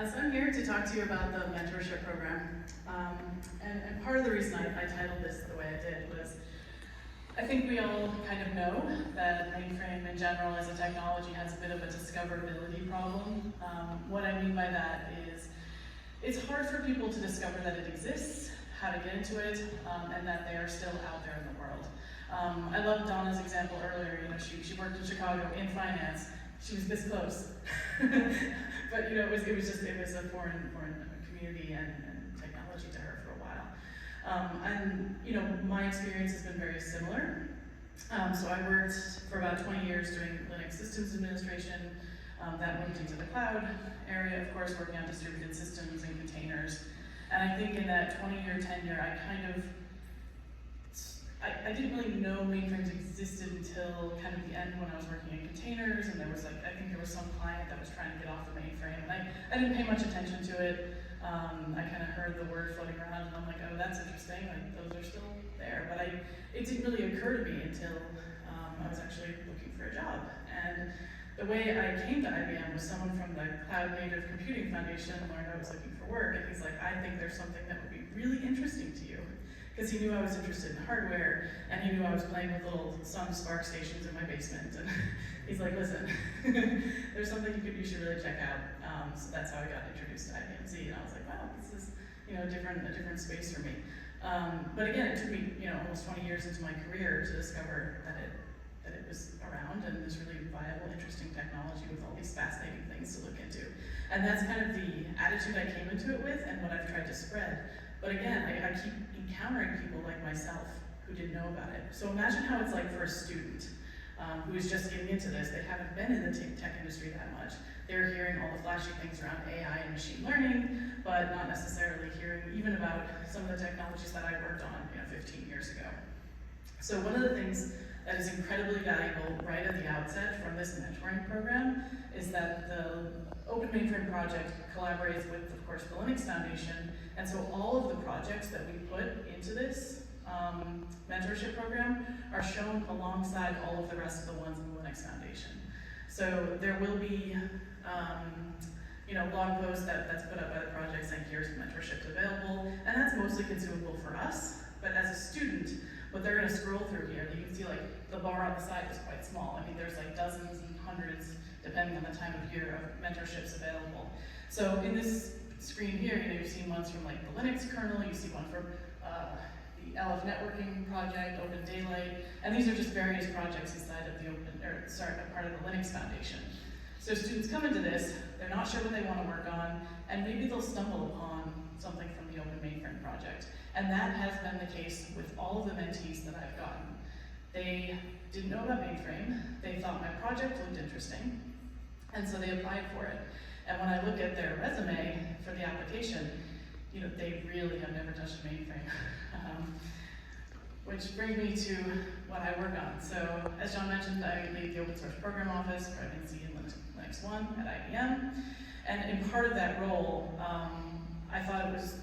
So I'm here to talk to you about the mentorship program. And part of the reason I titled this the way I did was, I think we all kind of know that mainframe in general as a technology has a bit of a discoverability problem. What I mean by that is, it's hard for people to discover that it exists, how to get into it, and that they are still out there in the world. I love Donna's example earlier. You know, she worked in Chicago in finance. She was this close, but you know, it was a foreign community and technology to her for a while. And you know, my experience has been very similar. So I worked for about 20 years doing Linux systems administration. That moved into the cloud area, of course, working on distributed systems and containers. And I think in that 20-year tenure, I didn't really know mainframes existed until kind of the end when I was working in containers, and there was I think there was some client that was trying to get off the mainframe, and I didn't pay much attention to it. I kind of heard the word floating around, and I'm like, oh, that's interesting, like those are still there. But it didn't really occur to me until I was actually looking for a job. And the way I came to IBM was someone from the Cloud Native Computing Foundation learned I was looking for work, and he's like, I think there's something that would be really interesting to you. Because he knew I was interested in hardware, and he knew I was playing with little Sun Spark stations in my basement. And he's like, listen, there's something you should really check out. So that's how I got introduced to IBM-Z, and I was like, wow, this is a different space for me. But again, it took me almost 20 years into my career to discover that it was around and this really viable, interesting technology with all these fascinating things to look into. And that's kind of the attitude I came into it with and what I've tried to spread. But again, I keep encountering people like myself who didn't know about it. So imagine how it's like for a student who is just getting into this. They haven't been in the tech industry that much. They're hearing all the flashy things around AI and machine learning, but not necessarily hearing even about some of the technologies that I worked on 15 years ago. So one of the things that is incredibly valuable right at the outset from this mentoring program is that the Open Mainframe Project collaborates with, of course, the Linux Foundation, and so all of the projects that we put into this mentorship program are shown alongside all of the rest of the ones in the Linux Foundation. So there will be blog posts that's put up by the project saying here's mentorships available, and that's mostly consumable for us. But as a student, what they're going to scroll through here, you can see like the bar on the side is quite small. I mean, there's like dozens and hundreds, depending on the time of year, of mentorships available. So in this screen here, you've seen ones from like the Linux kernel, you see one from the LF networking project, Open Daylight, and these are just various projects inside of the part of the Linux Foundation. So students come into this, they're not sure what they want to work on, and maybe they'll stumble upon something from the Open Mainframe project. And that has been the case with all of the mentees that I've gotten. They didn't know about mainframe, they thought my project looked interesting, and so they applied for it. And when I look at their resume for the application, they really have never touched a mainframe. Which brings me to what I work on. So, as John mentioned, I lead the open source program office for IBM-Z and Linux 1 at IBM. And in part of that role, I thought it was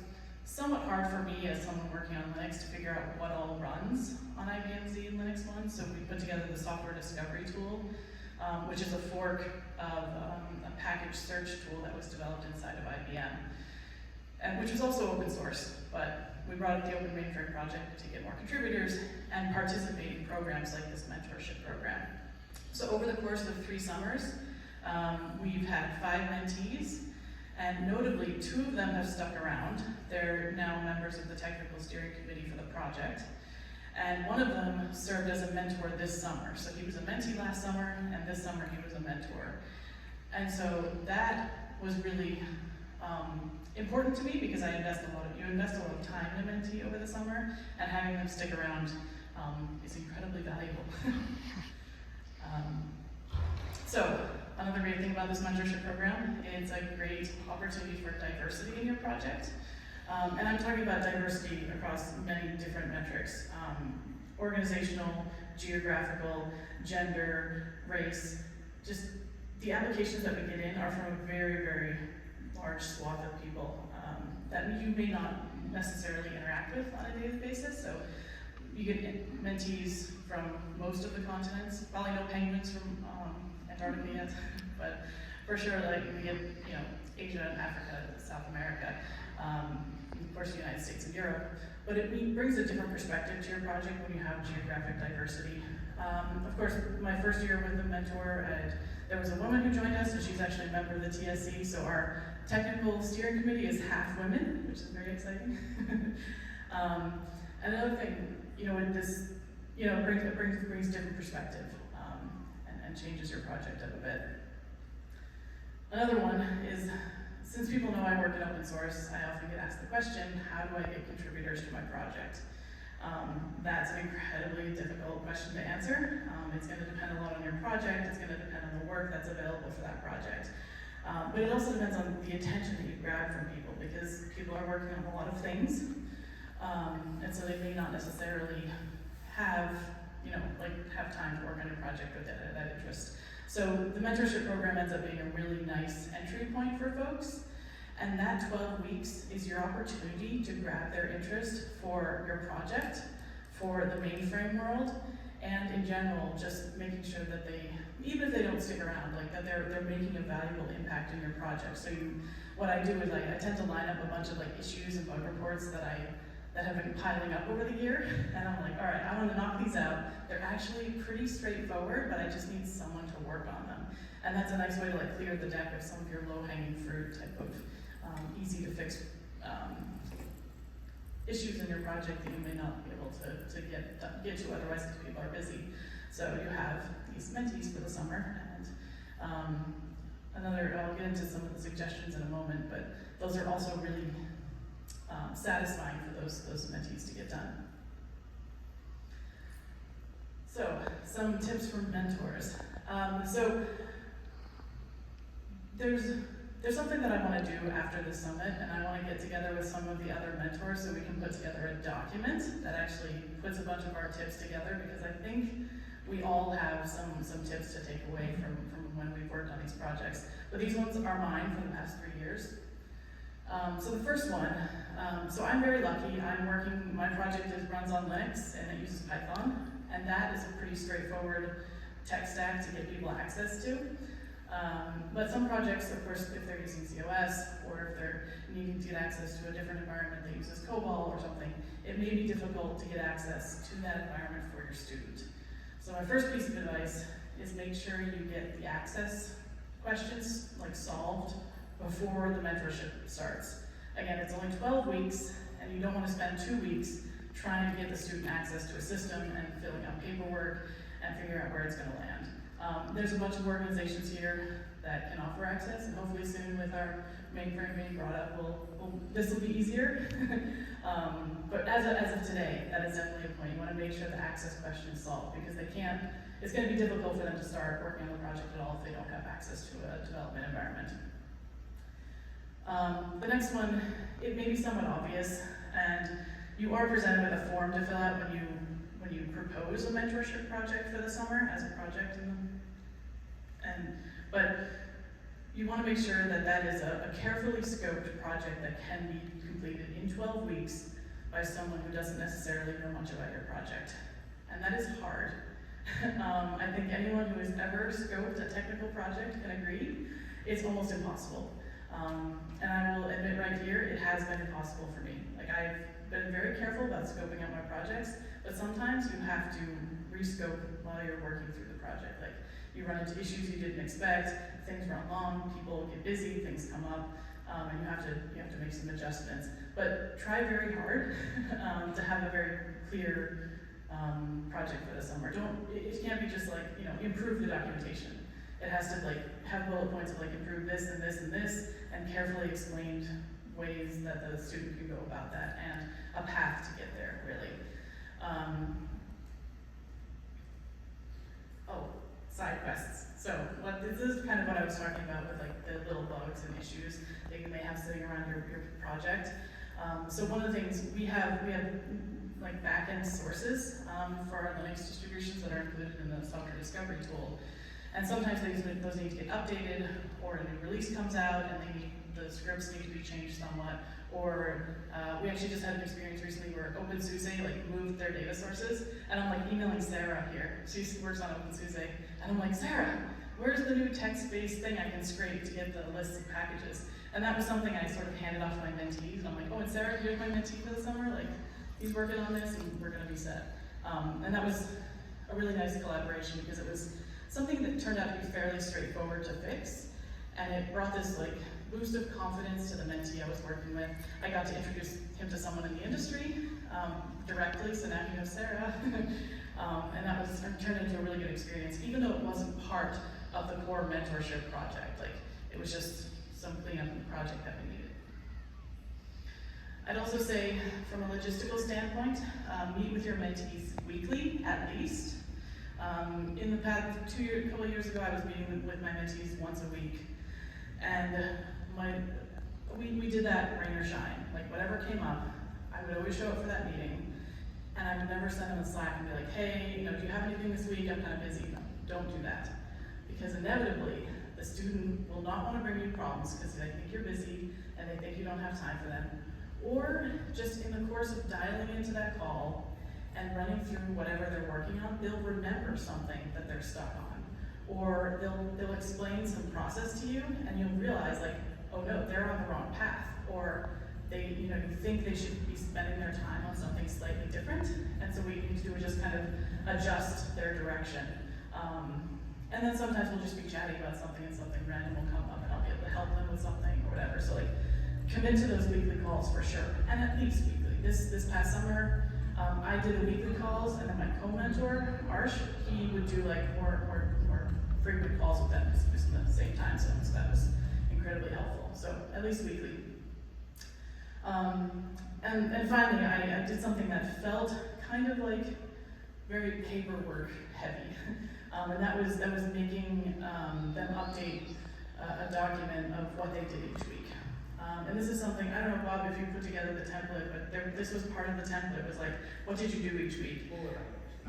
somewhat hard for me as someone working on Linux to figure out what all runs on IBM-Z and Linux 1. So we put together the software discovery tool, which is a fork of a package search tool that was developed inside of IBM, and which was also open source, but we brought up the Open Mainframe project to get more contributors and participate in programs like this mentorship program. So over the course of 3 summers, we've had 5 mentees, and notably 2 of them have stuck around. They're now members of the technical steering committee for the project. And one of them served as a mentor this summer. So he was a mentee last summer, and this summer he was a mentor. And so that was really important to me because you invest a lot of time in a mentee over the summer, and having them stick around is incredibly valuable. So another great thing about this mentorship program, it's a great opportunity for diversity in your project. And I'm talking about diversity across many different metrics: organizational, geographical, gender, race. Just the applications that we get in are from a very, very large swath of people that you may not necessarily interact with on a daily basis. So you get mentees from most of the continents, probably no penguins from Antarctica yet, but for sure, like we get Asia and Africa, South America, of course the United States and Europe. But it brings a different perspective to your project when you have geographic diversity. Of course, my first year with the mentor, there was a woman who joined us, and she's actually a member of the TSC, so our technical steering committee is half women, which is very exciting. Another thing, with this, it brings different perspective and changes your project up a bit. Another one is, since people know I work in open source, I often get asked the question, how do I get contributors to my project? That's an incredibly difficult question to answer. It's going to depend a lot on your project, it's going to depend on the work that's available for that project. But it also depends on the attention that you grab from people, because people are working on a lot of things, and so they may not necessarily have, have time to work on your project with that interest. So the mentorship program ends up being a really nice entry point for folks, and that 12 weeks is your opportunity to grab their interest for your project, for the mainframe world, and in general, just making sure that they, even if they don't stick around, that they're making a valuable impact in your project. So what I do is I tend to line up a bunch of issues and bug reports that have been piling up over the year, and I'm like, all right, I want to knock these out. They're actually pretty straightforward, but I just need someone to work on them. And that's a nice way to clear the deck of some of your low-hanging fruit type of easy to fix issues in your project that you may not be able to get to otherwise because people are busy. So you have these mentees for the summer, and I'll get into some of the suggestions in a moment, but those are also really satisfying for those mentees to get done. So, some tips from mentors. So there's something that I want to do after the summit, and I want to get together with some of the other mentors so we can put together a document that actually puts a bunch of our tips together, because I think we all have some tips to take away from when we've worked on these projects. But these ones are mine for the past 3 years. So the first one, so I'm very lucky. My project runs on Linux and it uses Python, and that is a pretty straightforward tech stack to get people access to. But some projects, of course, if they're using COS or if they're needing to get access to a different environment that uses COBOL or something, it may be difficult to get access to that environment for your student. So my first piece of advice is make sure you get the access questions solved before the mentorship starts. Again, it's only 12 weeks, and you don't want to spend 2 weeks trying to get the student access to a system and filling out paperwork and figuring out where it's going to land. There's a bunch of organizations here that can offer access, and hopefully soon with our mainframe being brought up, this will be easier. But as of today, that is definitely a point. You want to make sure the access question is solved, because it's going to be difficult for them to start working on the project at all if they don't have access to a development environment. The next one, it may be somewhat obvious, and you are presented with a form to fill out when you propose a mentorship project for the summer as a project, but you want to make sure that is a carefully scoped project that can be completed in 12 weeks by someone who doesn't necessarily know much about your project, and that is hard. I think anyone who has ever scoped a technical project can agree it's almost impossible. And I will admit right here, it has been impossible for me. I've been very careful about scoping out my projects, but sometimes you have to rescope while you're working through the project. You run into issues you didn't expect, things run long, people get busy, things come up, and you have to make some adjustments. But try very hard to have a very clear project for the summer. It can't be just improve the documentation. It has to have bullet points of improve this and this and this, and carefully explained ways that the student can go about that, and a path to get there, really. Side quests. So this is kind of what I was talking about with the little bugs and issues that you may have sitting around your project. So one of the things we have back-end sources for our Linux distributions that are included in the software discovery tool. And sometimes those need to get updated, or a new release comes out and the scripts need to be changed somewhat. Or we actually just had an experience recently where OpenSUSE moved their data sources, and I'm emailing Sarah here. She works on OpenSUSE, and I'm like, Sarah, where's the new text-based thing I can scrape to get the list of packages? And that was something I sort of handed off to my mentees, and I'm like, oh, and Sarah, you're my mentee for the summer? Like, he's working on this, and we're gonna be set. And that was a really nice collaboration because it was something that turned out to be fairly straightforward to fix, and it brought this like boost of confidence to the mentee I was working with. I got to introduce him to someone in the industry directly, so now he knows Sarah. And that was turned into a really good experience, even though it wasn't part of the core mentorship project. Like, it was just some cleanup in the project that we needed. I'd also say, from a logistical standpoint, meet with your mentees weekly, at least. In the past couple of years ago, I was meeting with my mentees once a week. And we did that rain or shine. Like, whatever came up, I would always show up for that meeting, and I would never send them a Slack and be like, hey, do you have anything this week? I'm kind of busy. No, don't do that. Because inevitably, the student will not want to bring you problems because they think you're busy and they think you don't have time for them. Or just in the course of dialing into that call and running through whatever they're working on, they'll remember something that they're stuck on. Or they'll explain some process to you, and you'll realize, like, oh no, they're on the wrong path. Or you think they should be spending their time on something slightly different, and so what we need to do is just kind of adjust their direction. And then sometimes we'll just be chatting about something, and something random will come up, and I'll be able to help them with something or whatever. So like, commit to those weekly calls for sure, and at least weekly. This past summer, I did the weekly calls, and then my co-mentor, Arsh, he would do like more frequent calls with them because it was in the same time zone, so that was incredibly helpful. So at least weekly. And finally, I did something that felt kind of like very paperwork heavy, and that was making them update a document of what they did each week. And this is something, I don't know, Bob, if you put together the template, but this was part of the template. It was like, what did you do each week?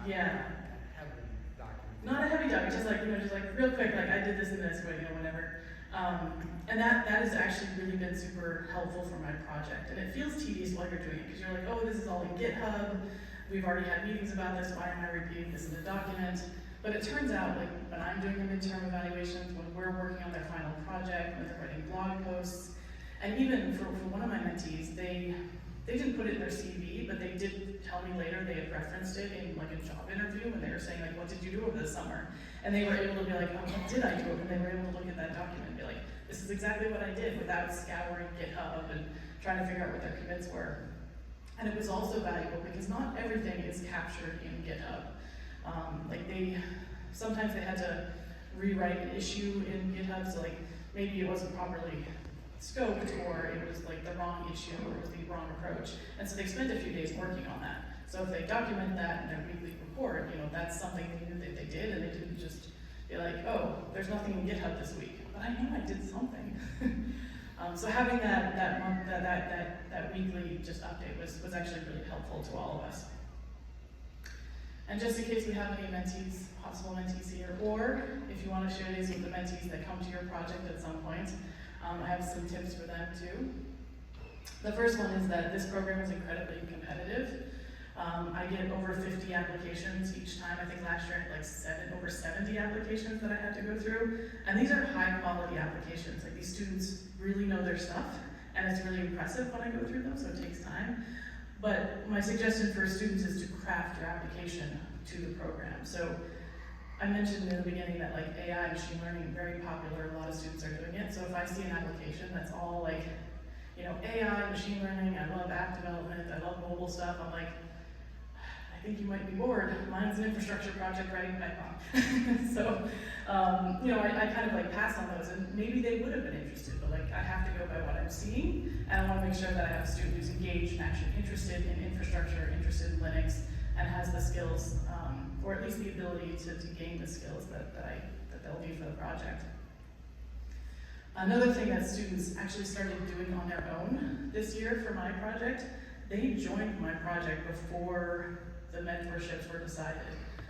Yeah. Not a heavy document, just like real quick, like I did this and this, whatever. And that has actually really been super helpful for my project. And it feels tedious while you're doing it, because you're like, oh, this is all in GitHub. We've already had meetings about this. Why am I repeating this in a document? But it turns out, like, when I'm doing the midterm evaluations, when we're working on their final project, when they're writing blog posts, and even for one of my mentees, they didn't put it in their CV, but they did tell me later they had referenced it in like a job interview when they were saying, like, what did you do over the summer? And they were able to be like, oh, what did I do? And they were able to look at that document and be like, this is exactly what I did, without scouring GitHub and trying to figure out what their commits were. And it was also valuable because not everything is captured in GitHub. Sometimes they had to rewrite an issue in GitHub, so like maybe it wasn't properly scoped, or it was like the wrong issue, or it was the wrong approach. And so they spent a few days working on that. So if they document that in their weekly report, that's something they knew that they did, and they didn't just be like, oh, there's nothing in GitHub this week, but I know I did something. So having that weekly just update was actually really helpful to all of us. And just in case we have any mentees, possible mentees here, or if you want to share these with the mentees that come to your project at some point, I have some tips for them too. The first one is that this program is incredibly competitive. I get over 50 applications each time. I think last year I had over 70 applications that I had to go through. And these are high quality applications. Like, these students really know their stuff, and it's really impressive when I go through them, so it takes time. But my suggestion for students is to craft your application to the program. So I mentioned in the beginning that like AI, machine learning, very popular. A lot of students are doing it. So if I see an application that's all like, AI, machine learning, I love app development, I love mobile stuff, I'm like, I think you might be bored. Mine's an infrastructure project writing Python. So, I kind of like pass on those, and maybe they would have been interested, but like I have to go by what I'm seeing, and I want to make sure that I have a student who's engaged and actually interested in infrastructure, interested in Linux, and has the skills, or at least the ability to gain the skills that they'll need for the project. Another thing that students actually started doing on their own this year for my project, they joined my project before the mentorships were decided.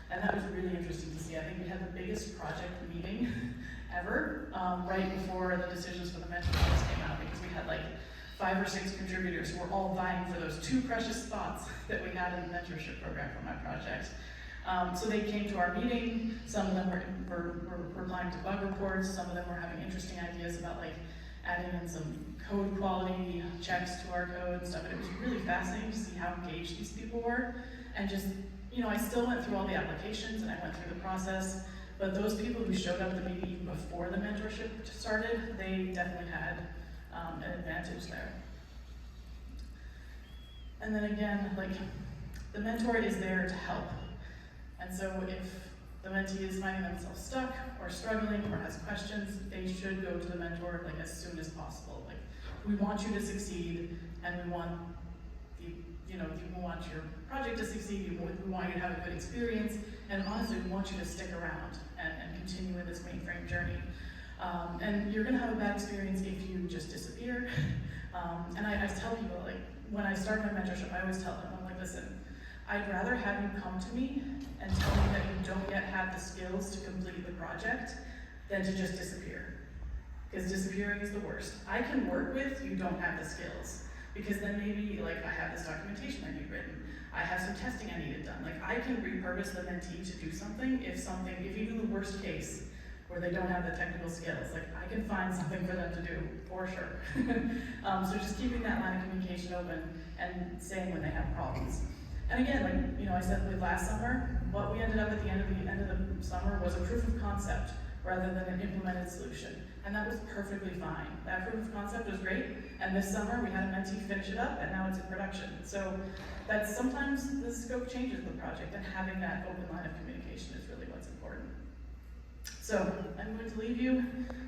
And that was really interesting to see. I think we had the biggest project meeting ever right before the decisions for the mentorships came out, because we had like 5 or 6 contributors who were all vying for those 2 precious spots that we had in the mentorship program for my project. So they came to our meeting. Some of them were replying to bug reports. Some of them were having interesting ideas about like, adding in some code quality checks to our code and stuff. And it was really fascinating to see how engaged these people were. And just, I still went through all the applications and I went through the process, but those people who showed up at the meeting even before the mentorship started, they definitely had an advantage there. And then again, like, the mentor is there to help. And so if the mentee is finding themselves stuck or struggling or has questions, they should go to the mentor like as soon as possible. Like, we want you to succeed, and we want we want your project to succeed. We want you to have a good experience, and honestly, we want you to stick around and continue in this mainframe journey. And you're going to have a bad experience if you just disappear. And I tell people, like, when I start my mentorship, I always tell them, I'm like, listen, I'd rather have you come to me and tell me that you don't yet have the skills to complete the project than to just disappear. Because disappearing is the worst. I can work with you don't have the skills. Because then maybe, like, I have this documentation I need written. I have some testing I need it done. Like, I can repurpose the mentee to do something if even the worst case, where they don't have the technical skills, like, I can find something for them to do, for sure. So just keeping that line of communication open and saying when they have problems. And again, like, I said with last summer, what we ended up at the end of the summer was a proof of concept rather than an implemented solution. And that was perfectly fine. That proof of concept was great, and this summer we had a mentee finish it up, and now it's in production. So that's sometimes the scope changes of the project, and having that open line of communication is really what's important. So I'm going to leave you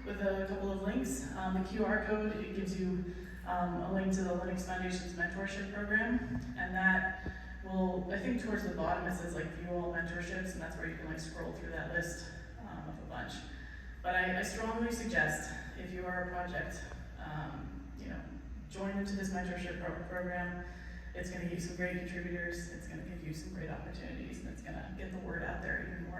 with a couple of links. The QR code, it gives you a link to the Linux Foundation's mentorship program, and that will, I think towards the bottom it says like view all mentorships, and that's where you can like scroll through that list of a bunch. But I strongly suggest, if you are a project, join into this mentorship program. It's going to give you some great contributors, it's going to give you some great opportunities, and it's going to get the word out there even more.